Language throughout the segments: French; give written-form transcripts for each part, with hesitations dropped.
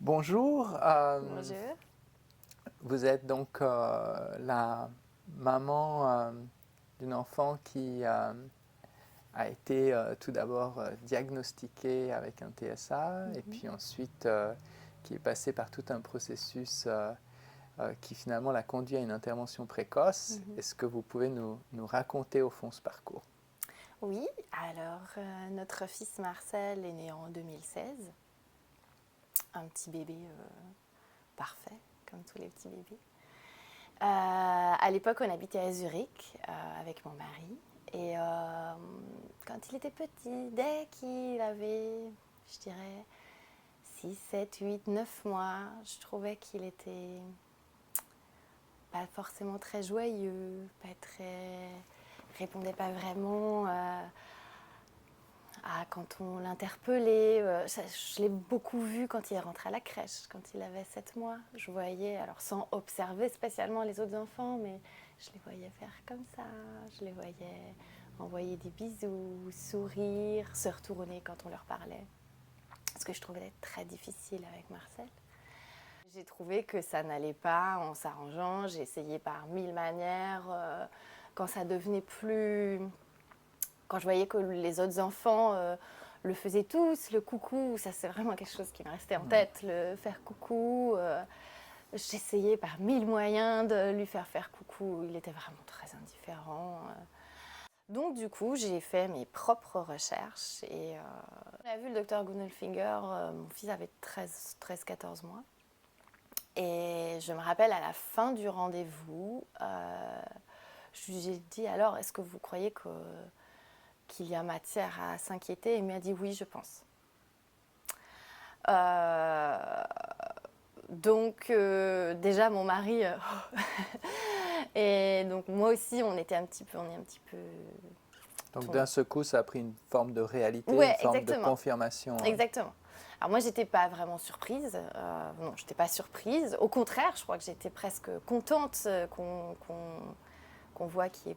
Bonjour, Bonjour. vous êtes donc la maman d'une enfant qui a été tout d'abord diagnostiquée avec un TSA et Mhm. puis ensuite qui est passée par tout un processus qui finalement l'a conduit à une intervention précoce. Mhm. Est-ce que vous pouvez nous raconter au fond ce parcours? Oui, alors notre fils Marcel est né en 2016, un petit bébé parfait, comme tous les petits bébés. À l'époque, on habitait à Zurich avec mon mari. Et quand il était petit, dès qu'il avait, je dirais, 6, 7, 8, 9 mois, je trouvais qu'il était pas forcément très joyeux, pas très répondait pas vraiment quand on l'interpellait. Je l'ai beaucoup vu quand il est rentré à la crèche, quand il avait 7 mois. Je voyais, alors sans observer spécialement les autres enfants, mais je les voyais faire comme ça. Je les voyais envoyer des bisous, sourire, se retourner quand on leur parlait. Ce que je trouvais très difficile avec Marcel. J'ai trouvé que ça n'allait pas en s'arrangeant. J'ai essayé par mille manières. Quand ça devenait plus... Quand je voyais que les autres enfants le faisaient tous, le coucou, ça c'est vraiment quelque chose qui me restait en tête, le faire coucou. J'essayais par mille moyens de lui faire coucou. Il était vraiment très indifférent. Donc du coup, j'ai fait mes propres recherches et on a vu le docteur Gunnelfinger. Mon fils avait 13-14 mois. Et je me rappelle à la fin du rendez-vous, j'ai dit alors, est-ce que vous croyez qu'il y a matière à s'inquiéter? Il m'a dit oui, je pense. Euh, donc déjà mon mari et donc moi aussi on est un petit peu Donc d'un seul coup, ça a pris une forme de réalité, une ouais, forme de exactement, confirmation. exactement. Alors moi j'étais pas vraiment surprise, non j'étais pas surprise, au contraire je crois que j'étais presque contente qu'on voit qu'il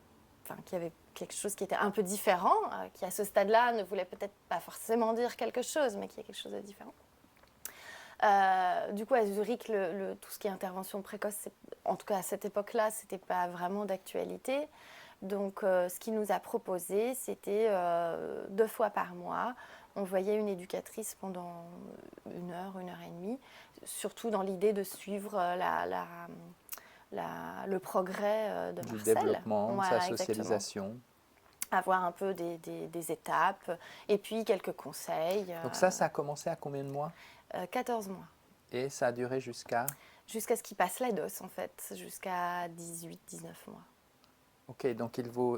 y avait quelque chose qui était un peu différent, qui à ce stade-là ne voulait peut-être pas forcément dire quelque chose, mais qu'il y a quelque chose de différent. Du coup, à Zurich, tout ce qui est intervention précoce, en tout cas à cette époque-là, c'était pas vraiment d'actualité. Donc, ce qu'il nous a proposé, c'était 2 fois par mois. On voyait une éducatrice pendant 1 heure et demie, surtout dans l'idée de suivre le progrès de Du Marcel. développement, de sa Voilà, exactement. socialisation. Avoir un peu des étapes et puis quelques conseils. Donc ça a commencé à combien de mois? 14 mois. Et ça a duré jusqu'à? Jusqu'à ce qu'il passe la DOS, en fait, jusqu'à 18-19 mois. Ok, donc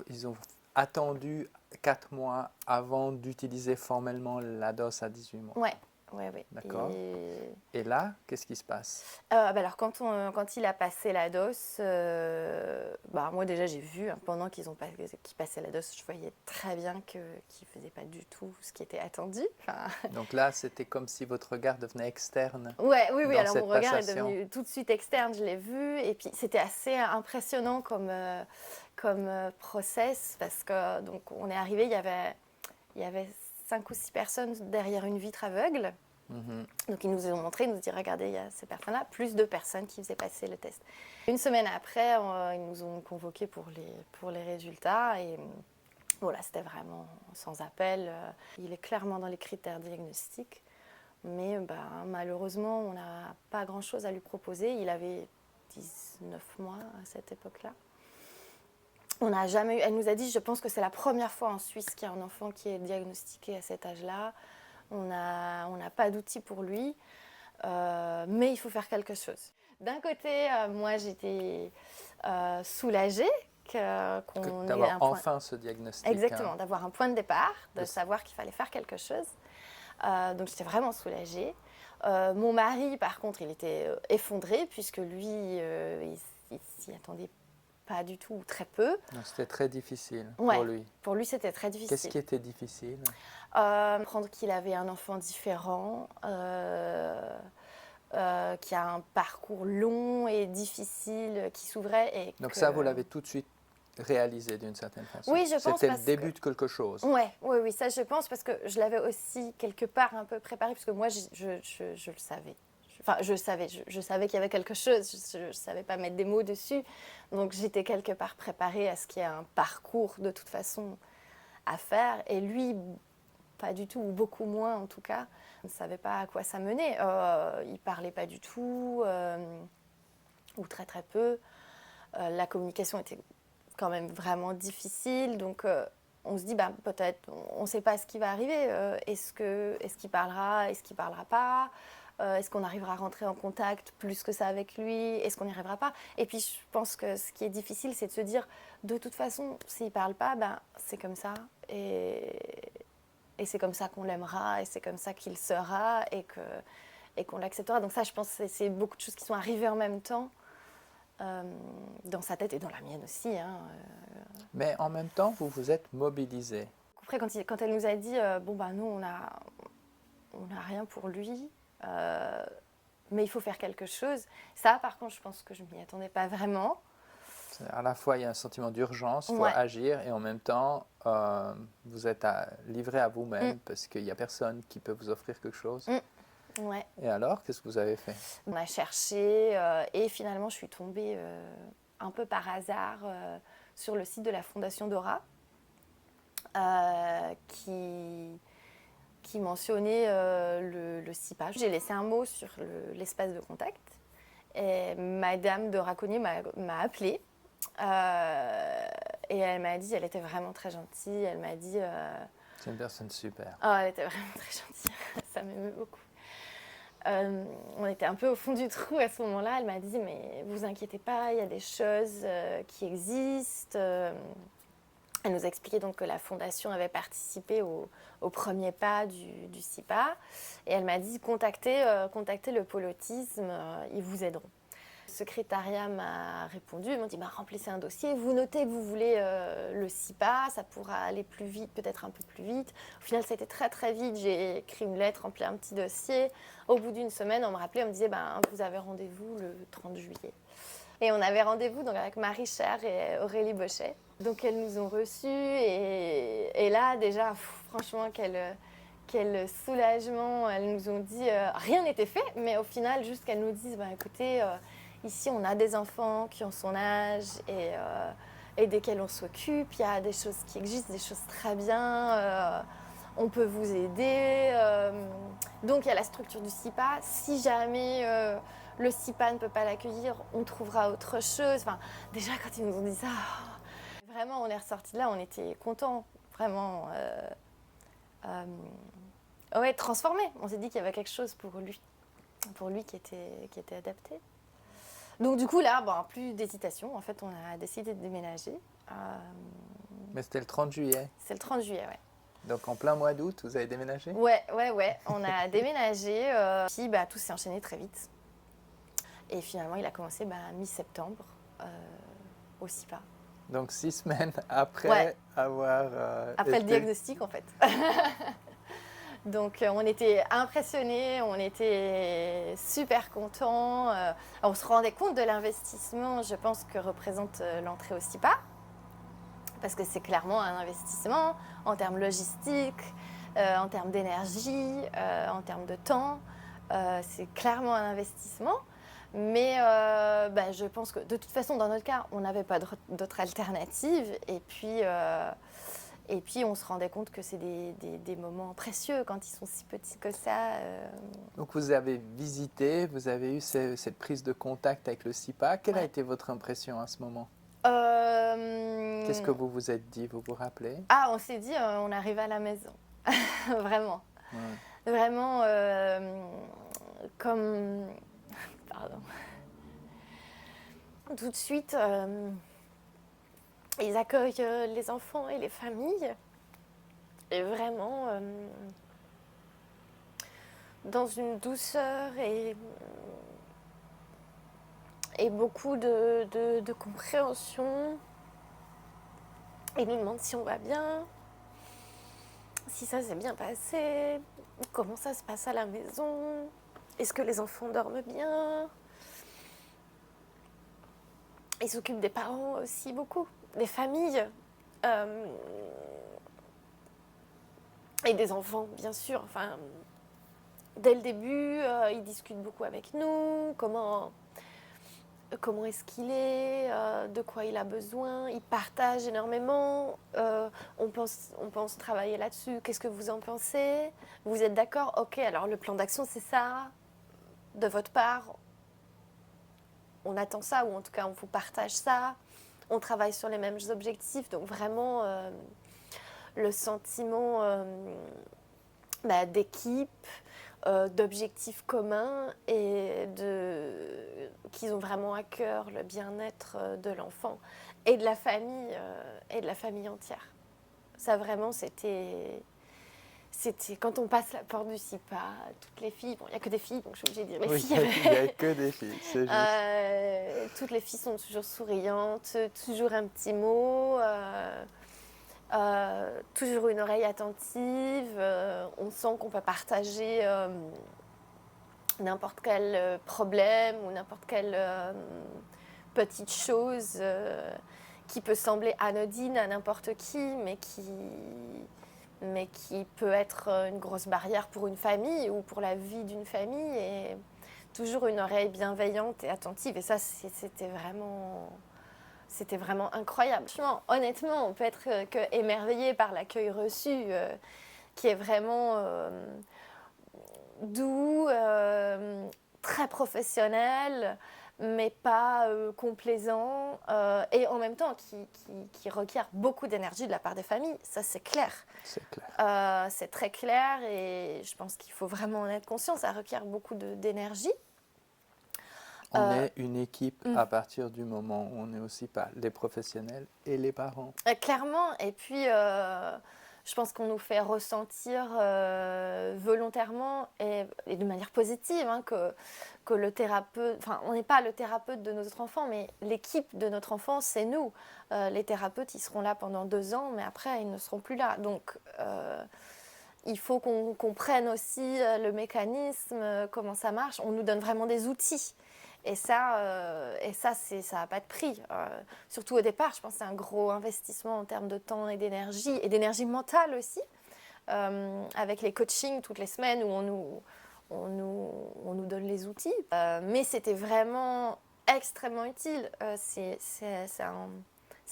ils ont attendu 4 mois avant d'utiliser formellement la DOS à 18 mois. Ouais, ouais, ouais. D'accord. Et là, qu'est-ce qui se passe? Alors, quand il a passé la DOS, moi déjà j'ai vu, hein, pendant qu'il passait la DOS, je voyais très bien qu'il ne faisait pas du tout ce qui était attendu. Enfin, Donc là, c'était comme si votre regard devenait externe ouais, oui, oui, dans alors mon cette regard est passation. devenu tout de suite externe, je l'ai vu, et puis c'était assez impressionnant comme process, parce que donc on est arrivé, il y avait 5 ou 6 personnes derrière une vitre aveugle. Mhm. Donc ils nous ont montré, ils nous ont dit regardez, il y a ces personnes-là, plus de personnes qui faisaient passer le test. Une semaine après, ils nous ont convoqués pour les résultats et voilà, c'était vraiment sans appel. Il est clairement dans les critères diagnostiques, mais malheureusement, on n'a pas grand-chose à lui proposer. Il avait 19 mois à cette époque-là. On n'a jamais eu, elle nous a dit, je pense que c'est la première fois en Suisse qu'il y a un enfant qui est diagnostiqué à cet âge-là. On n'a pas d'outils pour lui, mais il faut faire quelque chose. D'un côté, moi j'étais soulagée qu'on ait D'avoir un point. enfin ce diagnostic. Exactement, d'avoir un point de départ, de savoir qu'il fallait faire quelque chose. Donc j'étais vraiment soulagée. Mon mari, par contre, il était effondré, puisque lui, il s'y attendait pas du tout, ou très peu. C'était très difficile pour Ouais, lui. pour lui, c'était très Qu'est-ce difficile. qui était difficile? Apprendre qu'il avait un enfant différent, qui a un parcours long et difficile qui s'ouvrait. Et Donc que... ça, vous l'avez tout de suite réalisé d'une certaine façon. Oui, je pense C'était le parce début que... de quelque chose. Ouais, oui, oui, ça je pense parce que je l'avais aussi quelque part un peu préparé, parce que moi je le savais. Enfin, je savais qu'il y avait quelque chose, je ne savais pas mettre des mots dessus. Donc j'étais quelque part préparée à ce qu'il y ait un parcours de toute façon à faire. Et lui, pas du tout, ou beaucoup moins en tout cas. Je ne savais pas à quoi ça menait. Il ne parlait pas du tout, ou très très peu. La communication était quand même vraiment difficile. Donc on se dit, peut-être, on ne sait pas ce qui va arriver. Est-ce qu'il parlera, est-ce qu'il ne parlera pas? Est-ce qu'on arrivera à rentrer en contact plus que ça avec lui? Est-ce qu'on n'y arrivera pas? Et puis je pense que ce qui est difficile, c'est de se dire, de toute façon, s'il ne parle pas, c'est comme ça. Et c'est comme ça qu'on l'aimera, et c'est comme ça qu'il sera, et qu'on l'acceptera. Donc ça, je pense que c'est beaucoup de choses qui sont arrivées en même temps, dans sa tête et dans la mienne aussi. Hein. Mais en même temps, vous vous êtes mobilisés. Après, quand elle nous a dit, nous, on n'a rien pour lui, mais il faut faire quelque chose. Ça, par contre, je pense que je ne m'y attendais pas vraiment. À la fois, il y a un sentiment d'urgence, il faut Ouais. agir, et en même temps, vous êtes livré à vous-même parce qu'il n'y a personne qui peut vous offrir quelque chose. Ouais. Et alors, qu'est-ce que vous avez fait? On a cherché et finalement, je suis tombée un peu par hasard sur le site de la Fondation Dora qui mentionnait le CIPA. J'ai laissé un mot sur l'espace de contact et Madame de Raconnier m'a appelée. Et elle m'a dit, elle était vraiment très gentille, elle m'a dit... C'est une personne super. Oh, elle était vraiment très gentille, ça m'aimait beaucoup. On était un peu au fond du trou à ce moment-là, elle m'a dit, mais vous inquiétez pas, il y a des choses qui existent. Elle nous a expliqué donc que la Fondation avait participé au premier pas du CIPA. Et elle m'a dit, contactez le pôle autisme, ils vous aideront. Le secrétariat m'a répondu, ils m'ont dit remplissez un dossier, vous notez que vous voulez le CIPA, ça pourra aller plus vite, peut-être un peu plus vite. Au final, ça a été très très vite, j'ai écrit une lettre, rempli un petit dossier. Au bout d'une semaine, on me rappelait, on me disait vous avez rendez-vous le 30 juillet. Et on avait rendez-vous donc, avec Marie Cher et Aurélie Bochet. Donc elles nous ont reçus et là déjà, franchement, quel soulagement. Elles nous ont dit, rien n'était fait, mais au final, juste qu'elles nous disent, écoutez, ici on a des enfants qui ont son âge et desquels on s'occupe, il y a des choses qui existent, des choses très bien, on peut vous aider. Donc il y a la structure du CIPA. Si jamais le CIPA ne peut pas l'accueillir, on trouvera autre chose. Enfin, déjà quand ils nous ont dit ça, vraiment on est ressortis de là, on était contents, vraiment. Ouais, transformé. On s'est dit qu'il y avait quelque chose pour lui qui était adapté. Donc du coup là, plus d'hésitation. En fait, on a décidé de déménager. Mais c'était le 30 juillet. C'est le 30 juillet, ouais. Donc en plein mois d'août, vous avez déménagé? Ouais. On a déménagé. Puis tout s'est enchaîné très vite. Et finalement, il a commencé mi-septembre au CIPA. Donc 6 semaines après avoir après le diagnostic, en fait. Donc on était impressionnés, on était super contents. On se rendait compte de l'investissement, je pense, que représente l'entrée au CIPA. Parce que c'est clairement un investissement en termes logistiques, en termes d'énergie, en termes de temps. C'est clairement un investissement. Mais je pense que de toute façon, dans notre cas, on n'avait pas d'autre alternative. Et puis, on se rendait compte que c'est des moments précieux quand ils sont si petits que ça. Donc, vous avez visité, vous avez eu cette prise de contact avec le CIPA. Quelle a été votre impression à ce moment? Qu'est-ce que vous vous êtes dit, vous vous rappelez? On s'est dit, on arrive à la maison. Vraiment. Ouais. Vraiment, comme... Pardon. Tout de suite... ils accueillent les enfants et les familles. Et vraiment, dans une douceur et beaucoup de compréhension. Ils nous demandent si on va bien, si ça s'est bien passé, comment ça se passe à la maison, est-ce que les enfants dorment bien. Ils s'occupent des parents aussi beaucoup, des familles et des enfants, bien sûr. Enfin, dès le début, il discute beaucoup avec nous, comment est-ce qu'il est, de quoi il a besoin. Il partage énormément. On pense travailler là-dessus. Qu'est-ce que vous en pensez? Vous êtes d'accord? Ok, alors le plan d'action, c'est ça. De votre part, on attend ça, ou en tout cas, on vous partage ça. On travaille sur les mêmes objectifs. Donc vraiment, le sentiment d'équipe, d'objectifs communs et qu'ils ont vraiment à cœur le bien-être de l'enfant et de la famille entière. Ça vraiment, c'était quand on passe la porte du SIPA, toutes les filles, bon, il n'y a que des filles, donc je suis obligée de dire les filles. Il n'y a que des filles, c'est juste. Toutes les filles sont toujours souriantes, toujours un petit mot. Toujours une oreille attentive, on sent qu'on peut partager n'importe quel problème ou n'importe quelle petite chose qui peut sembler anodine à n'importe qui, mais qui peut être une grosse barrière pour une famille ou pour la vie d'une famille. Et toujours une oreille bienveillante et attentive. Et ça, c'était vraiment incroyable. Honnêtement, on peut être que émerveillé par l'accueil reçu, qui est vraiment doux, très professionnel, mais pas complaisant, et en même temps qui requiert beaucoup d'énergie de la part des familles. Ça, c'est clair. C'est clair. C'est très clair, et je pense qu'il faut vraiment en être conscient. Ça requiert beaucoup d'énergie. On est une équipe à partir du moment où on est aussi pas les professionnels et les parents. Clairement, et puis je pense qu'on nous fait ressentir volontairement et de manière positive que le thérapeute, enfin on n'est pas le thérapeute de notre enfant, mais l'équipe de notre enfant, c'est nous. Les thérapeutes, ils seront là pendant 2 ans, mais après ils ne seront plus là. Donc il faut qu'on comprenne aussi le mécanisme, comment ça marche. On nous donne vraiment des outils. Et ça ça n'a pas de prix. Surtout au départ, je pense que c'est un gros investissement en termes de temps et d'énergie mentale aussi, avec les coachings toutes les semaines où on nous donne les outils. Mais c'était vraiment extrêmement utile. C'est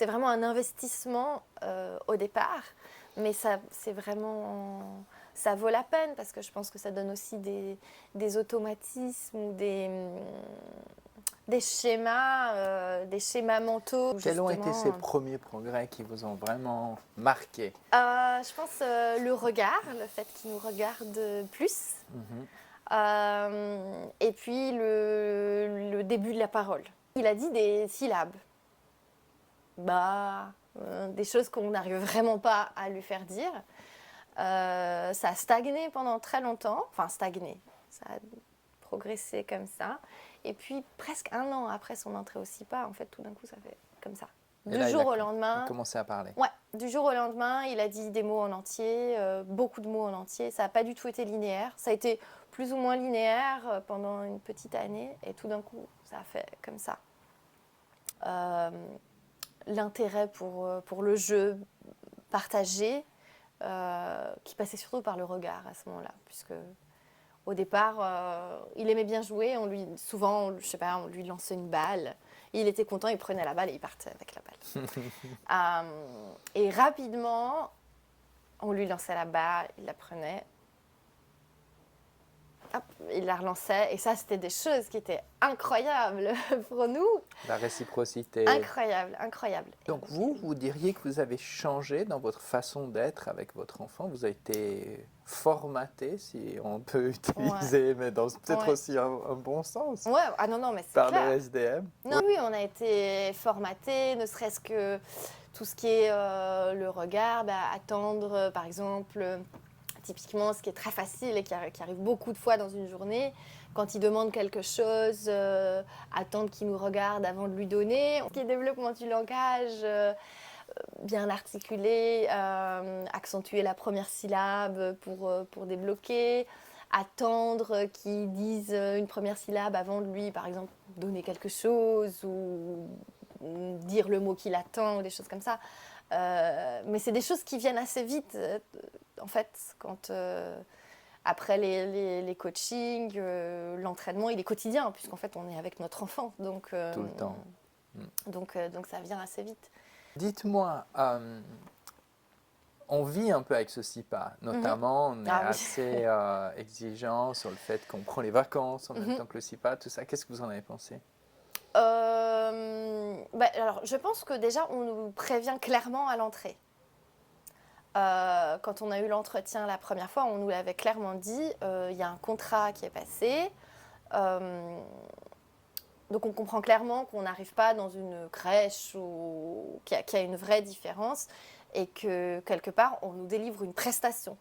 vraiment un investissement au départ, mais c'est vraiment... Ça vaut la peine parce que je pense que ça donne aussi des automatismes ou des schémas mentaux. Quels ont été ces premiers progrès qui vous ont vraiment marqué? Je pense le regard, le fait qu'il nous regarde plus. Et puis le début de la parole. Il a dit des syllabes. Des choses qu'on n'arrive vraiment pas à lui faire dire. Ça a stagné pendant très longtemps, ça a progressé comme ça, et puis presque 1 an après son entrée au SIPA, en fait tout d'un coup ça fait comme ça. Du jour au lendemain, il a commencé à parler. Ouais, du jour au lendemain, il a dit des mots en entier, beaucoup de mots en entier. Ça n'a pas du tout été linéaire, ça a été plus ou moins linéaire pendant une petite année, et tout d'un coup ça a fait comme ça. L'intérêt pour le jeu partagé, qui passait surtout par le regard à ce moment-là, puisque au départ, il aimait bien jouer. Souvent, on lui lançait une balle. Il était content, il prenait la balle et il partait avec la balle. Et rapidement, on lui lançait la balle, il la prenait. Hop, il la relançait. Et ça, c'était des choses qui étaient incroyables pour nous. La réciprocité. Incroyable, incroyable. Donc vous diriez que vous avez changé dans votre façon d'être avec votre enfant. Vous avez été formaté, si on peut utiliser, mais dans peut-être aussi un bon sens. Ouais, non, mais c'est par clair. le SDM. Non, oui, on a été formaté, ne serait-ce que tout ce qui est le regard, attendre, par exemple... Typiquement, ce qui est très facile et qui arrive beaucoup de fois dans une journée, quand il demande quelque chose, attendre qu'il nous regarde avant de lui donner. Ce qui est développement du langage, bien articuler, accentuer la première syllabe pour débloquer, attendre qu'il dise une première syllabe avant de lui, par exemple, donner quelque chose ou dire le mot qu'il attend ou des choses comme ça. Mais c'est des choses qui viennent assez vite, en fait, quand Après les coachings, l'entraînement, il est quotidien, puisqu'en fait, on est avec notre enfant. Donc, tout le temps. Donc ça vient assez vite. Dites-moi, on vit un peu avec ce SIPA, notamment on est assez exigeant sur le fait qu'on prend les vacances en même temps que le SIPA, tout ça. Qu'est-ce que vous en avez pensé? Alors, je pense que déjà, on nous prévient clairement à l'entrée. Quand on a eu l'entretien la première fois, on nous l'avait clairement dit, il y a un contrat qui est passé. Donc on comprend clairement qu'on n'arrive pas dans une crèche qui a une vraie différence et que quelque part, on nous délivre une prestation.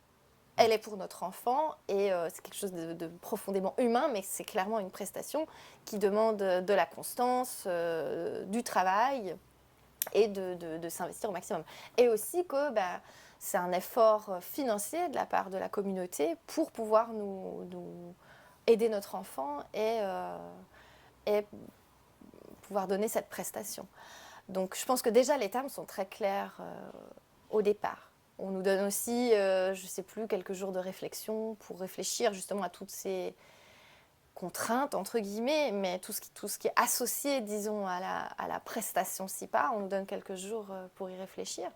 Elle est pour notre enfant et c'est quelque chose de profondément humain, mais c'est clairement une prestation qui demande de la constance, du travail et de s'investir au maximum. Et aussi que c'est un effort financier de la part de la communauté pour pouvoir nous aider notre enfant et pouvoir donner cette prestation. Donc je pense que déjà les termes sont très clairs au départ. On nous donne aussi, je ne sais plus, quelques jours de réflexion pour réfléchir justement à toutes ces contraintes, entre guillemets, mais tout ce qui est associé, disons, à la prestation SIPA, on nous donne quelques jours pour y réfléchir.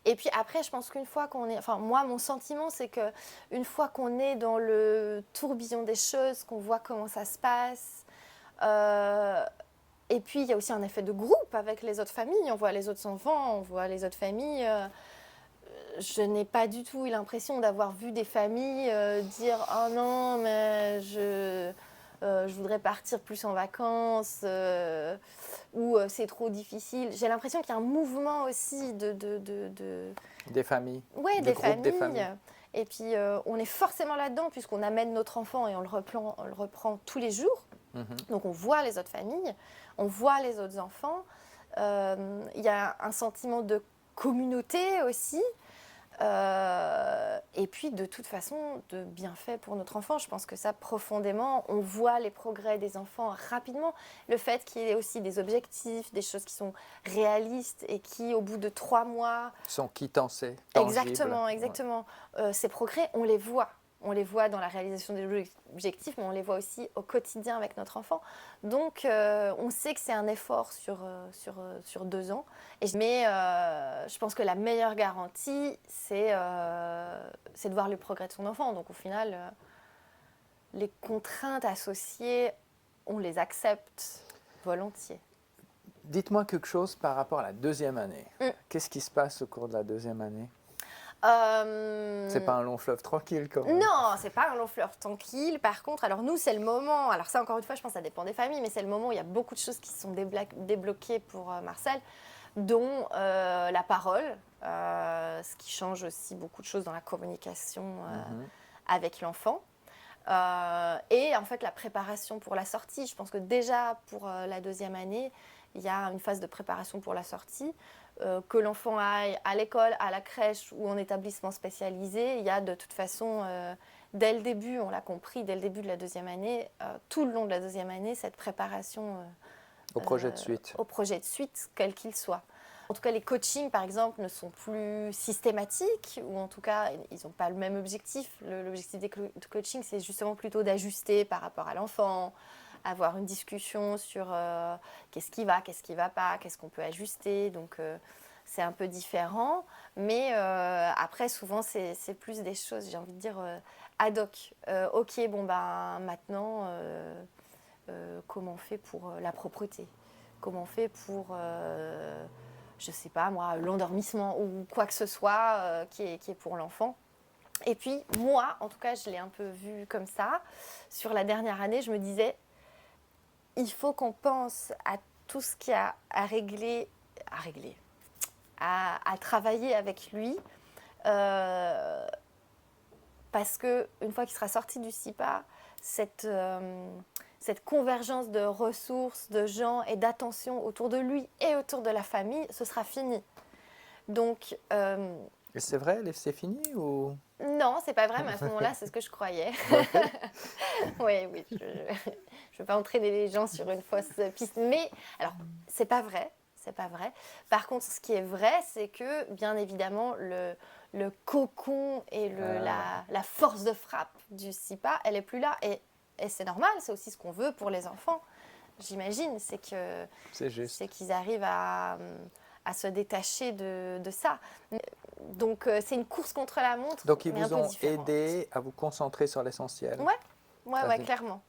Et puis après, je pense qu'une fois qu'on est... Enfin, moi, mon sentiment, c'est qu'une fois qu'on est dans le tourbillon des choses, qu'on voit comment ça se passe, et puis il y a aussi un effet de groupe avec les autres familles, on voit les autres enfants, on voit les autres familles... je n'ai pas du tout eu l'impression d'avoir vu des familles dire « Oh non, mais je voudrais partir plus en vacances » ou « C'est trop difficile ». J'ai l'impression qu'il y a un mouvement aussi Des familles. Oui, des familles. Et puis, on est forcément là-dedans puisqu'on amène notre enfant et on le reprend tous les jours. Donc, on voit les autres familles, on voit les autres enfants. Il y a un sentiment de communauté aussi. Et puis de toute façon de bienfaits pour notre enfant. Je pense que ça profondément, on voit les progrès des enfants rapidement. Le fait qu'il y ait aussi des objectifs, des choses qui sont réalistes et qui au bout de 3 mois... sont tangibles. Exactement. Ouais. Ces progrès, on les voit. On les voit dans la réalisation des objectifs, mais on les voit aussi au quotidien avec notre enfant. Donc, on sait que c'est un effort sur 2 ans. Mais je pense que la meilleure garantie, c'est de voir le progrès de son enfant. Donc, au final, les contraintes associées, on les accepte volontiers. Dites-moi quelque chose par rapport à la 2e année. Qu'est-ce qui se passe au cours de la 2e année ? C'est pas un long fleuve tranquille quand même. Non, c'est pas un long fleuve tranquille. Par contre, alors nous, c'est le moment, alors ça encore une fois, je pense que ça dépend des familles, mais c'est le moment où il y a beaucoup de choses qui sont débloquées pour Marcel, dont la parole, ce qui change aussi beaucoup de choses dans la communication avec l'enfant. Et en fait, la préparation pour la sortie. Je pense que déjà, pour la 2e année, il y a une phase de préparation pour la sortie. Que l'enfant aille à l'école, à la crèche ou en établissement spécialisé, il y a de toute façon, dès le début, on l'a compris, dès le début de la 2e année, tout le long de la 2e année, cette préparation au projet de suite. Au projet de suite, quel qu'il soit. En tout cas, les coachings, par exemple, ne sont plus systématiques, ou en tout cas, ils n'ont pas le même objectif. L'objectif des coachings, c'est justement plutôt d'ajuster par rapport à l'enfant, avoir une discussion sur qu'est-ce qui va pas, qu'est-ce qu'on peut ajuster. Donc, c'est un peu différent. Mais après, souvent, c'est plus des choses, j'ai envie de dire, ad hoc. Ok, maintenant, comment on fait pour la propreté ? Comment on fait pour, je sais pas moi, l'endormissement ou quoi que ce soit qui est pour l'enfant ? Et puis, moi, en tout cas, je l'ai un peu vu comme ça. Sur la dernière année, je me disais, il faut qu'on pense à tout ce qu'il y a à travailler avec lui. Parce qu'une fois qu'il sera sorti du SIPA, cette convergence de ressources, de gens et d'attention autour de lui et autour de la famille, ce sera fini. Donc... Et c'est vrai, c'est fini ou... Non, c'est pas vrai, mais à ce moment-là, c'est ce que je croyais. Oui, je ne veux pas entraîner les gens sur une fausse piste. Mais, alors, c'est pas vrai. c'est pas vrai. Par contre, ce qui est vrai, c'est que, bien évidemment, le cocon et la force de frappe du SIPA, elle est plus là. Et c'est normal, c'est aussi ce qu'on veut pour les enfants, j'imagine. C'est qu'ils arrivent à se détacher de ça. Donc, c'est une course contre la montre. Donc, ils mais vous ont aidé à vous concentrer sur l'essentiel. Ouais, clairement.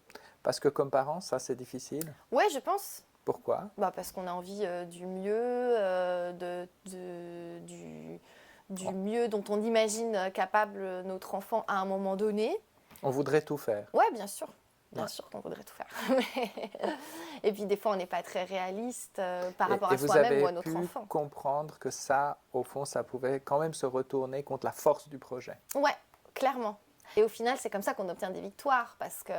Parce que comme parents, ça, c'est difficile? Ouais, je pense. Pourquoi? Parce qu'on a envie du mieux, du mieux dont on imagine capable notre enfant à un moment donné. On voudrait tout faire. Ouais, bien sûr. Bien sûr qu'on voudrait tout faire. Et puis des fois, on n'est pas très réaliste par rapport à soi-même ou à notre enfant. Et vous avez pu comprendre que ça, au fond, ça pouvait quand même se retourner contre la force du projet. Ouais, clairement. Et au final, c'est comme ça qu'on obtient des victoires. Parce que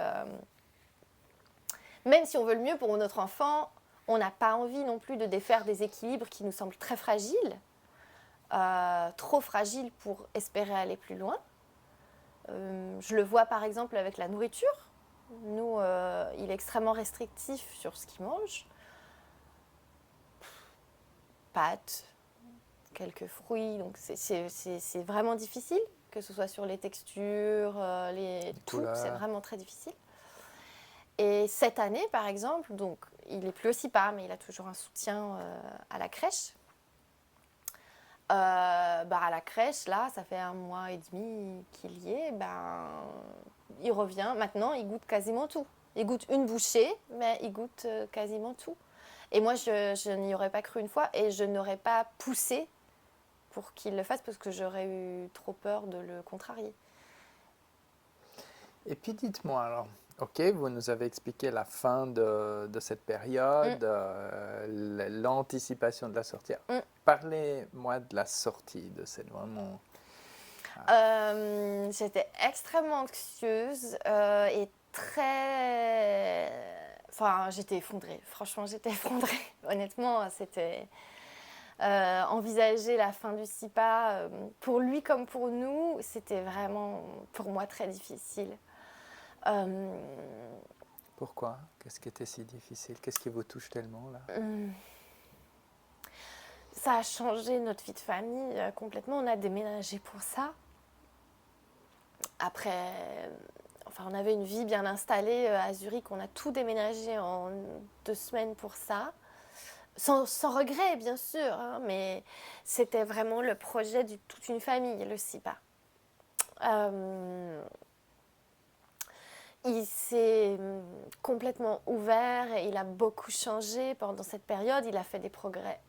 même si on veut le mieux pour notre enfant, on n'a pas envie non plus de défaire des équilibres qui nous semblent très fragiles. Trop fragiles pour espérer aller plus loin. Je le vois par exemple avec la nourriture. Nous, il est extrêmement restrictif sur ce qu'il mange. Pâtes, quelques fruits, donc c'est vraiment difficile, que ce soit sur les textures, tout, c'est vraiment très difficile. Et cette année, par exemple, donc il n'est plus au SIPA, mais il a toujours un soutien à la crèche. À la crèche, là, ça fait 1 mois et demi qu'il y est, il revient. Maintenant, il goûte quasiment tout. Il goûte une bouchée, mais il goûte quasiment tout. Et moi, je n'y aurais pas cru une fois et je n'aurais pas poussé pour qu'il le fasse parce que j'aurais eu trop peur de le contrarier. Et puis dites-moi alors, ok, vous nous avez expliqué la fin de cette période, l'anticipation de la sortie. Parlez-moi de la sortie de cette vraiment... J'étais extrêmement anxieuse et très... Enfin, j'étais effondrée. Franchement, j'étais effondrée. Honnêtement, c'était... envisager la fin du SIPA, pour lui comme pour nous, c'était vraiment, pour moi, très difficile. Pourquoi? Qu'est-ce qui était si difficile? Qu'est-ce qui vous touche tellement, là? Ça a changé notre vie de famille complètement. On a déménagé pour ça. Après, on avait une vie bien installée à Zurich. On a tout déménagé en 2 semaines pour ça. Sans regret, bien sûr, hein, mais c'était vraiment le projet de toute une famille, le SIPA. Il s'est complètement ouvert et il a beaucoup changé pendant cette période. Il a fait des progrès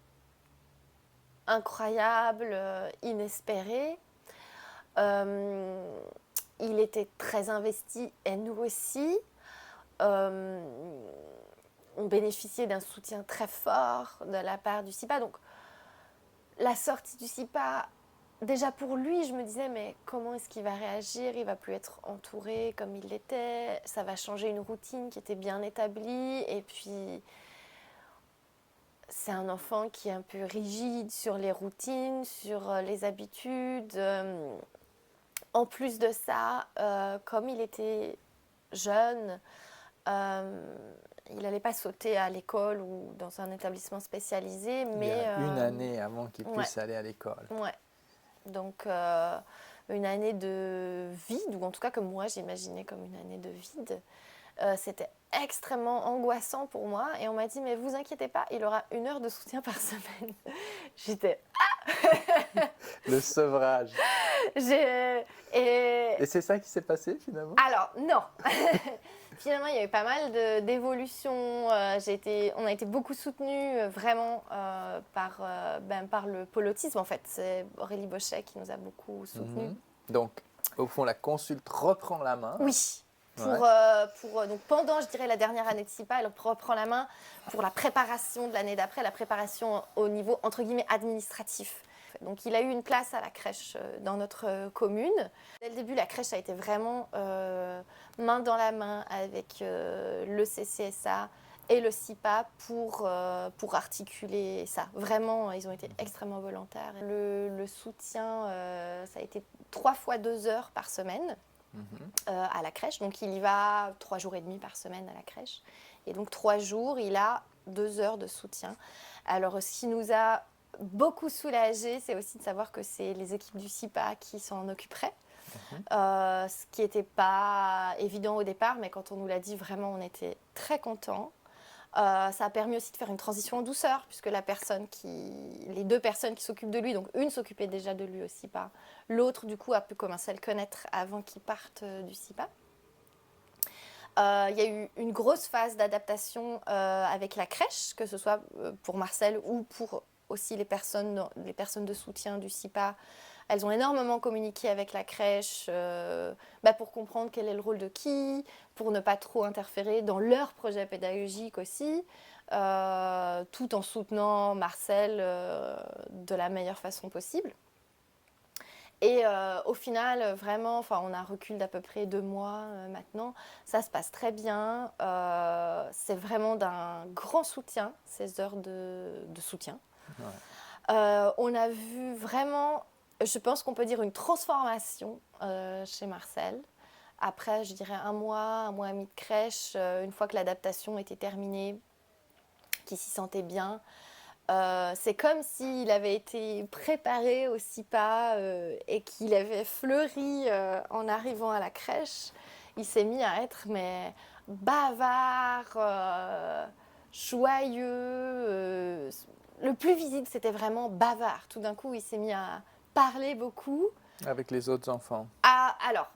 incroyables, inespérés. Il était très investi et nous aussi. On bénéficiait d'un soutien très fort de la part du SIPA. Donc, la sortie du SIPA, déjà pour lui, je me disais, mais comment est-ce qu'il va réagir? Il ne va plus être entouré comme il l'était. Ça va changer une routine qui était bien établie. Et puis, c'est un enfant qui est un peu rigide sur les routines, sur les habitudes. En plus de ça, comme il était jeune, il n'allait pas sauter à l'école ou dans un établissement spécialisé. Mais, il y a 1 année avant qu'il puisse aller à l'école. Ouais. Donc, une année de vide, ou en tout cas que moi j'imaginais comme une année de vide. C'était extrêmement angoissant pour moi. Et on m'a dit, mais vous inquiétez pas, il aura 1 heure de soutien par semaine. J'étais... Le sevrage. Et c'est ça qui s'est passé finalement? Alors, non. Finalement, il y a eu pas mal d'évolutions. On a été beaucoup soutenus vraiment par le pôle autisme. En fait, c'est Aurélie Bochet qui nous a beaucoup soutenus. Donc, au fond, la consulte reprend la main. Oui. Donc pendant, je dirais, la dernière année de SIPA, elle reprend la main pour la préparation de l'année d'après, la préparation au niveau, entre guillemets, administratif. Donc, il a eu une place à la crèche dans notre commune. Dès le début, la crèche a été vraiment main dans la main avec le CCSA et le SIPA pour articuler ça. Vraiment, ils ont été extrêmement volontaires. Le soutien, ça a été 3 fois 2 heures par semaine à la crèche. Donc, il y va 3 jours et demi par semaine à la crèche. Et donc, 3 jours, il a 2 heures de soutien. Alors, ce qui nous a beaucoup soulagés, c'est aussi de savoir que c'est les équipes du SIPA qui s'en occuperaient. Ce qui n'était pas évident au départ, mais quand on nous l'a dit, vraiment, on était très contents. Ça a permis aussi de faire une transition en douceur, puisque les 2 personnes qui s'occupent de lui, donc une s'occupait déjà de lui au SIPA, l'autre, du coup, a pu commencer à le connaître avant qu'il parte du SIPA. Il y a eu une grosse phase d'adaptation avec la crèche, que ce soit pour Marcel ou pour aussi les personnes de soutien du SIPA. Elles ont énormément communiqué avec la crèche pour comprendre quel est le rôle de qui, pour ne pas trop interférer dans leur projet pédagogique aussi, tout en soutenant Marcel de la meilleure façon possible. Et au final, vraiment, on a un recul d'à peu près 2 mois maintenant. Ça se passe très bien. C'est vraiment d'un grand soutien, ces heures de soutien. Ouais. On a vu vraiment, je pense qu'on peut dire une transformation chez Marcel. Après, je dirais 1 mois et demi de crèche, une fois que l'adaptation était terminée, qu'il s'y sentait bien. C'est comme s'il avait été préparé au SIPA et qu'il avait fleuri en arrivant à la crèche. Il s'est mis à être bavard, joyeux. Le plus visible, c'était vraiment bavard. Tout d'un coup, il s'est mis à parler beaucoup. Avec les autres enfants? Alors,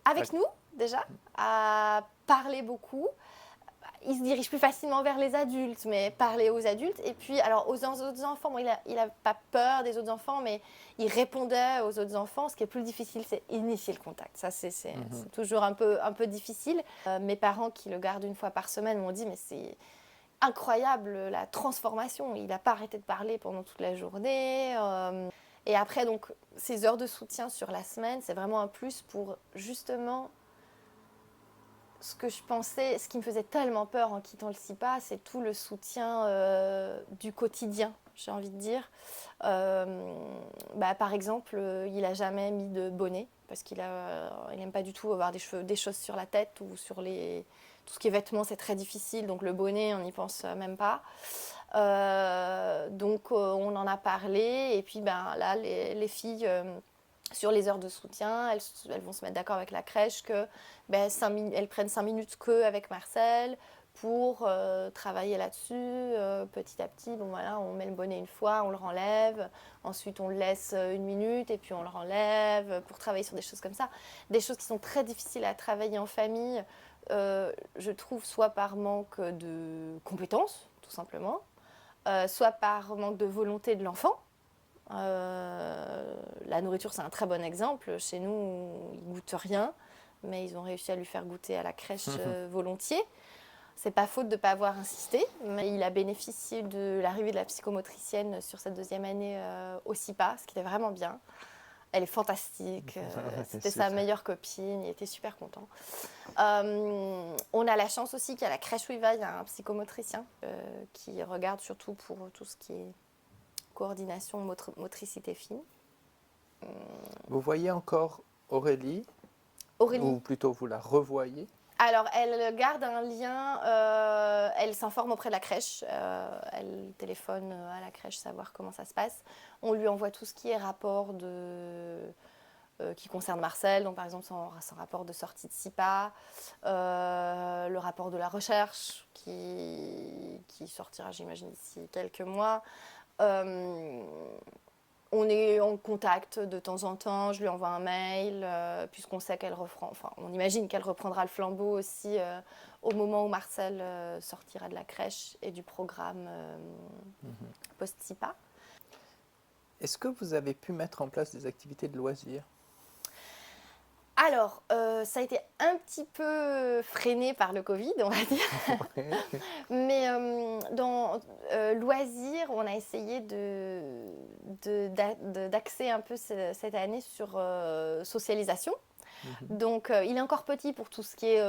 avec nous, déjà, à parler beaucoup. Il se dirige plus facilement vers les adultes, mais parler aux adultes. Et puis, alors, aux autres enfants, bon, il n'a pas peur des autres enfants, mais il répondait aux autres enfants. Ce qui est plus difficile, c'est initier le contact. Ça, c'est toujours un peu difficile. Mes parents, qui le gardent 1 fois par semaine, m'ont dit, mais c'est incroyable la transformation. Il n'a pas arrêté de parler pendant toute la journée. Et après, donc, ces heures de soutien sur la semaine, c'est vraiment un plus pour justement... Ce qui me faisait tellement peur en quittant le SIPA, c'est tout le soutien du quotidien, j'ai envie de dire. Par exemple, il n'a jamais mis de bonnet, parce qu'il n'aime pas du tout avoir des choses sur la tête ou sur tout ce qui est vêtements, c'est très difficile, donc le bonnet, on n'y pense même pas. Donc on en a parlé, et puis là, les filles... sur les heures de soutien, elles vont se mettre d'accord avec la crèche que elles prennent 5 minutes avec Marcel pour travailler là-dessus. Petit à petit, on met le bonnet 1 fois, on le renlève. Ensuite, on le laisse 1 minute et puis on le renlève pour travailler sur des choses comme ça. Des choses qui sont très difficiles à travailler en famille, je trouve, soit par manque de compétences, tout simplement, soit par manque de volonté de l'enfant. La nourriture, c'est un très bon exemple. Chez nous, il ne goûte rien, mais ils ont réussi à lui faire goûter à la crèche volontiers. C'est pas faute de ne pas avoir insisté, mais il a bénéficié de l'arrivée de la psychomotricienne sur sa 2e année au SIPA, ce qui était vraiment bien. Elle est fantastique, c'était sa meilleure copine, il était super content. On a la chance aussi qu'à la crèche où il va, il y a un psychomotricien qui regarde surtout pour tout ce qui est coordination, motricité fine. Vous voyez encore Aurélie? Ou plutôt vous la revoyez? Alors, elle garde un lien, elle s'informe auprès de la crèche, elle téléphone à la crèche savoir comment ça se passe. On lui envoie tout ce qui est rapport qui concerne Marcel, donc par exemple son rapport de sortie de SIPA, le rapport de la recherche qui sortira, j'imagine, d'ici quelques mois. On est en contact de temps en temps, je lui envoie un mail, puisqu'on sait on imagine qu'elle reprendra le flambeau aussi au moment où Marcel sortira de la crèche et du programme post-SIPA. Est-ce que vous avez pu mettre en place des activités de loisirs? Alors, ça a été un petit peu freiné par le Covid, on va dire. Mais dans loisirs, on a essayé d'axer un peu cette année sur socialisation. Donc, il est encore petit pour tout ce qui est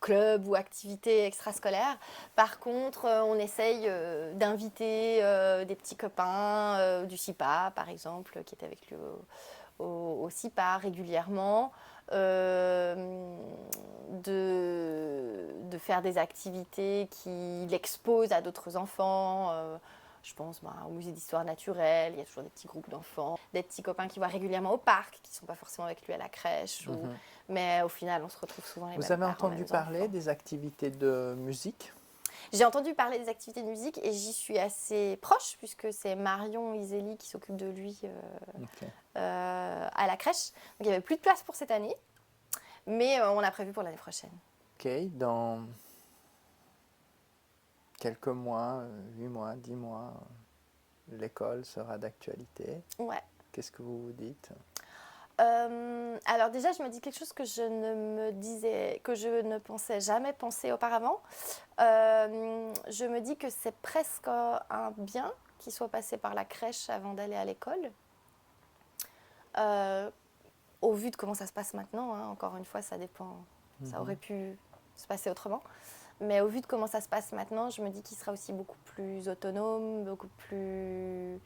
club ou activité extrascolaire. Par contre, on essaye d'inviter des petits copains du SIPA, par exemple, qui est avec lui au SIPA régulièrement. de faire des activités qui l'exposent à d'autres enfants. Je pense au musée d'histoire naturelle, il y a toujours des petits groupes d'enfants, des petits copains qui voient régulièrement au parc, qui ne sont pas forcément avec lui à la crèche. Mais au final, on se retrouve souvent les mêmes parents. Vous avez entendu parler des activités de musique? J'ai entendu parler des activités de musique et j'y suis assez proche puisque c'est Marion Iseli qui s'occupe de lui à la crèche. Donc il n'y avait plus de place pour cette année, mais on a prévu pour l'année prochaine. Ok, dans quelques mois, 8 mois, 10 mois, l'école sera d'actualité. Ouais. Qu'est-ce que vous vous dites? Alors déjà, je me dis quelque chose que je ne pensais jamais penser auparavant. Je me dis que c'est presque un bien qu'il soit passé par la crèche avant d'aller à l'école. Au vu de comment ça se passe maintenant, hein, encore une fois, ça dépend. Ça aurait pu se passer autrement. Mais au vu de comment ça se passe maintenant, je me dis qu'il sera aussi beaucoup plus autonome, beaucoup plus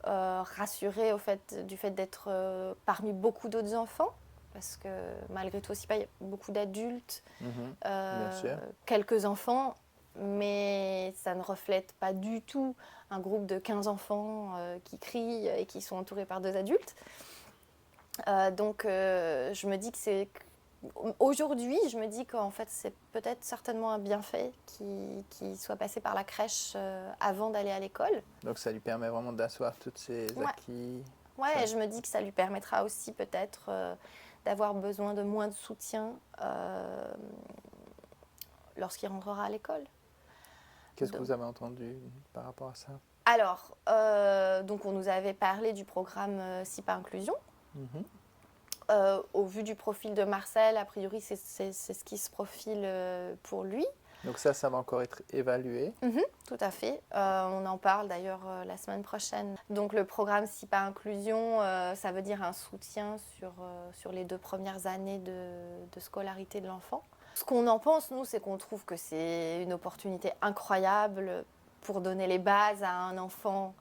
rassuré du fait d'être parmi beaucoup d'autres enfants. Parce que malgré tout aussi, il y a beaucoup d'adultes, Bien sûr. quelques enfants, mais ça ne reflète pas du tout un groupe de 15 enfants qui crient et qui sont entourés par 2 adultes. Donc je me dis que c'est... Aujourd'hui, je me dis qu'en fait, c'est peut-être certainement un bienfait qui soit passé par la crèche avant d'aller à l'école. Donc ça lui permet vraiment d'asseoir toutes ces acquis. Ouais, et je me dis que ça lui permettra aussi peut-être d'avoir besoin de moins de soutien lorsqu'il rentrera à l'école. Qu'est-ce que vous avez entendu par rapport à ça? Alors, donc on nous avait parlé du programme SIPA Inclusion. Au vu du profil de Marcel, a priori, c'est ce qui se profile pour lui. Donc ça va encore être évalué. Tout à fait. On en parle d'ailleurs la semaine prochaine. Donc le programme SIPA Inclusion, ça veut dire un soutien sur les 2 premières années de scolarité de l'enfant. Ce qu'on en pense, nous, c'est qu'on trouve que c'est une opportunité incroyable pour donner les bases à un enfant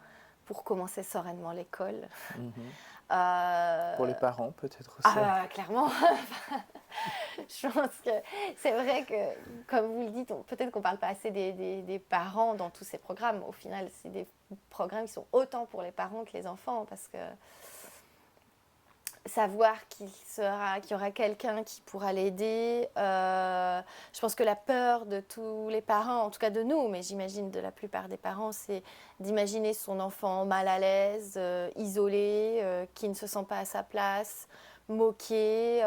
pour commencer sereinement l'école. Pour les parents, peut-être aussi. Clairement. Je pense que c'est vrai que, comme vous le dites, peut-être qu'on ne parle pas assez des parents dans tous ces programmes. Au final, c'est des programmes qui sont autant pour les parents que les enfants, parce que savoir qu'il y aura quelqu'un qui pourra l'aider, je pense que la peur de tous les parents, en tout cas de nous, mais j'imagine de la plupart des parents, c'est d'imaginer son enfant mal à l'aise, isolé, qui ne se sent pas à sa place, moqué,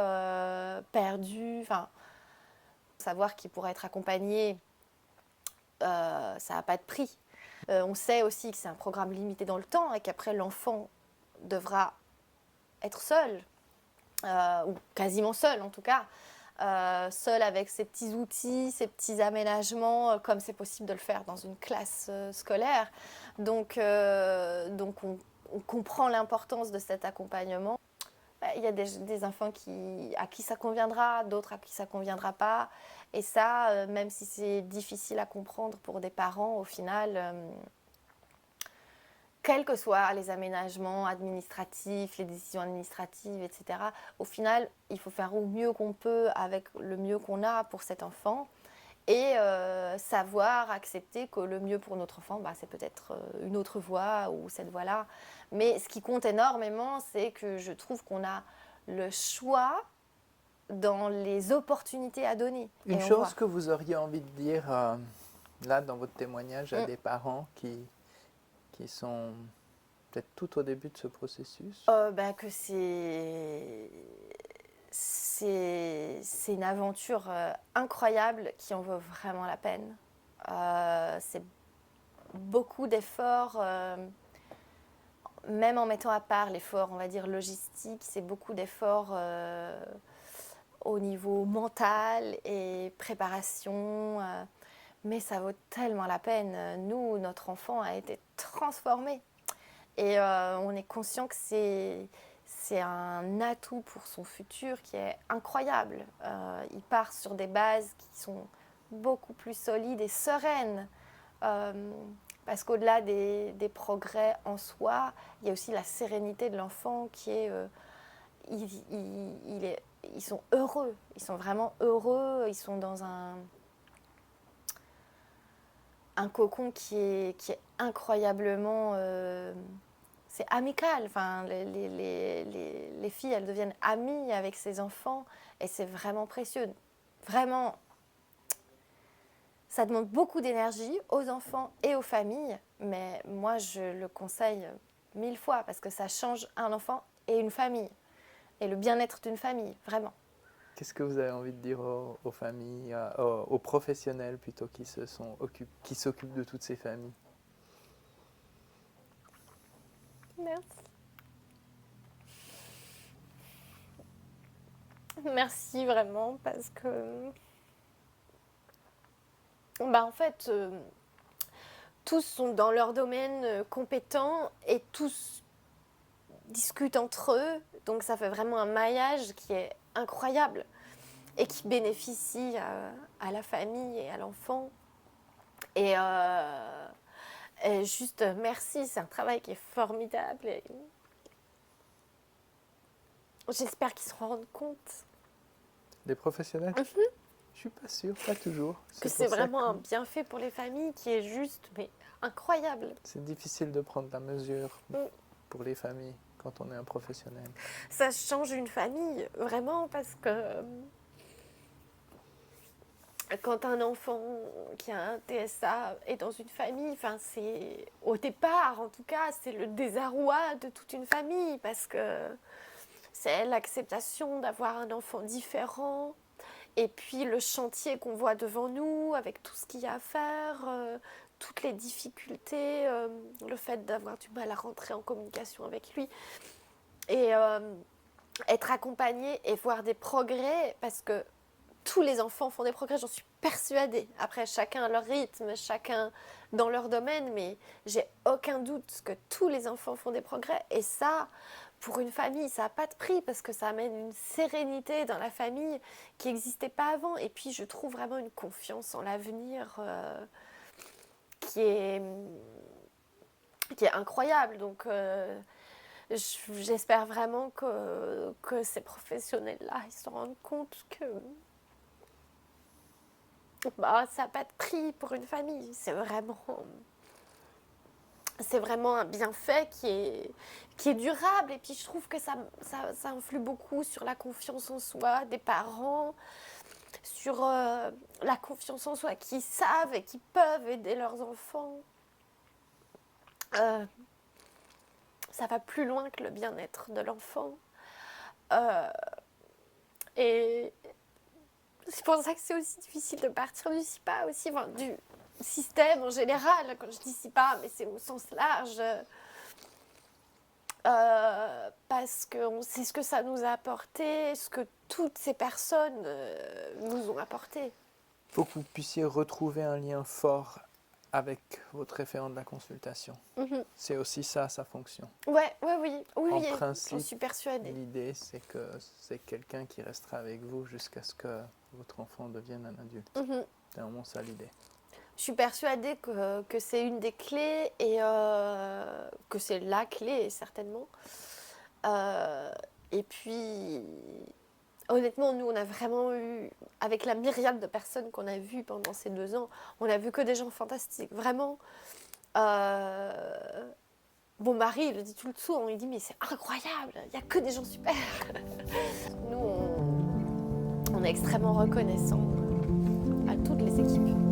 perdu. Enfin, savoir qu'il pourra être accompagné, ça n'a pas de prix. On sait aussi que c'est un programme limité dans le temps et qu'après l'enfant devra être seul, ou quasiment seul en tout cas, seul avec ses petits outils, ses petits aménagements, comme c'est possible de le faire dans une classe scolaire. Donc on comprend l'importance de cet accompagnement. Il y a des enfants à qui ça conviendra, d'autres à qui ça ne conviendra pas. Et ça, même si c'est difficile à comprendre pour des parents, au final... quels que soient les aménagements administratifs, les décisions administratives, etc., au final, il faut faire au mieux qu'on peut avec le mieux qu'on a pour cet enfant et savoir accepter que le mieux pour notre enfant, c'est peut-être une autre voie ou cette voie-là. Mais ce qui compte énormément, c'est que je trouve qu'on a le choix dans les opportunités à donner. Une chose que vous auriez envie de dire, là, dans votre témoignage, à des parents qui sont peut-être tout au début de ce processus? Que c'est une aventure incroyable qui en vaut vraiment la peine. C'est beaucoup d'efforts, même en mettant à part l'effort, on va dire, logistique, c'est beaucoup d'efforts au niveau mental et préparation. Mais ça vaut tellement la peine. Nous, notre enfant a été transformé. Et on est conscient que c'est un atout pour son futur qui est incroyable. Il part sur des bases qui sont beaucoup plus solides et sereines. Parce qu'au-delà des progrès en soi, il y a aussi la sérénité de l'enfant qui est... ils sont heureux. Ils sont vraiment heureux. Ils sont dans un cocon qui est incroyablement... c'est amical. Enfin, les filles, elles deviennent amies avec ces enfants et c'est vraiment précieux. Vraiment, ça demande beaucoup d'énergie aux enfants et aux familles, mais moi, je le conseille 1000 fois parce que ça change un enfant et une famille et le bien-être d'une famille, vraiment. Qu'est-ce que vous avez envie de dire aux familles, aux professionnels plutôt qui s'occupent de toutes ces familles? Merci. Merci vraiment parce que en fait tous sont dans leur domaine compétents et tous discutent entre eux, donc ça fait vraiment un maillage qui est incroyable et qui bénéficie à la famille et à l'enfant. Et juste merci, c'est un travail qui est formidable et j'espère qu'ils se rendent compte. Les professionnels? Je suis pas sûre, pas toujours. Que c'est vraiment un bienfait pour les familles qui est juste, mais incroyable. C'est difficile de prendre la mesure pour les familles quand on est un professionnel. Ça change une famille, vraiment, parce que quand un enfant qui a un TSA est dans une famille, enfin, c'est au départ, en tout cas, c'est le désarroi de toute une famille, parce que c'est l'acceptation d'avoir un enfant différent. Et puis le chantier qu'on voit devant nous, avec tout ce qu'il y a à faire, toutes les difficultés, le fait d'avoir du mal à rentrer en communication avec lui. Et être accompagné et voir des progrès, parce que tous les enfants font des progrès, j'en suis persuadée. Après, chacun à leur rythme, chacun dans leur domaine, mais j'ai aucun doute que tous les enfants font des progrès. Et ça... Pour une famille, ça n'a pas de prix parce que ça amène une sérénité dans la famille qui n'existait pas avant. Et puis, je trouve vraiment une confiance en l'avenir qui est incroyable. Donc, j'espère vraiment que ces professionnels-là, ils se rendent compte que ça n'a pas de prix pour une famille. C'est vraiment un bienfait qui est durable. Et puis je trouve que ça influe beaucoup sur la confiance en soi des parents, sur la confiance en soi qui savent et qui peuvent aider leurs enfants. Ça va plus loin que le bien-être de l'enfant. Et c'est pour ça que c'est aussi difficile de partir du SIPA aussi, enfin, du système en général. Quand je dis SIPA, mais c'est au sens large, parce qu'on sait ce que ça nous a apporté, ce que toutes ces personnes nous ont apporté. Pour que vous puissiez retrouver un lien fort avec votre référent de la consultation. C'est aussi ça, sa fonction. Oui, en principe, j'en suis persuadée. L'idée, c'est que c'est quelqu'un qui restera avec vous jusqu'à ce que votre enfant devienne un adulte. C'est vraiment ça l'idée. Je suis persuadée que c'est une des clés et que c'est la clé, certainement. Et puis, honnêtement, nous, on a vraiment eu, avec la myriade de personnes qu'on a vues pendant ces 2 ans, on a vu que des gens fantastiques. Vraiment, mon mari, il le dit tout le temps, il dit « mais c'est incroyable, il n'y a que des gens super !» Nous, on est extrêmement reconnaissants à toutes les équipes.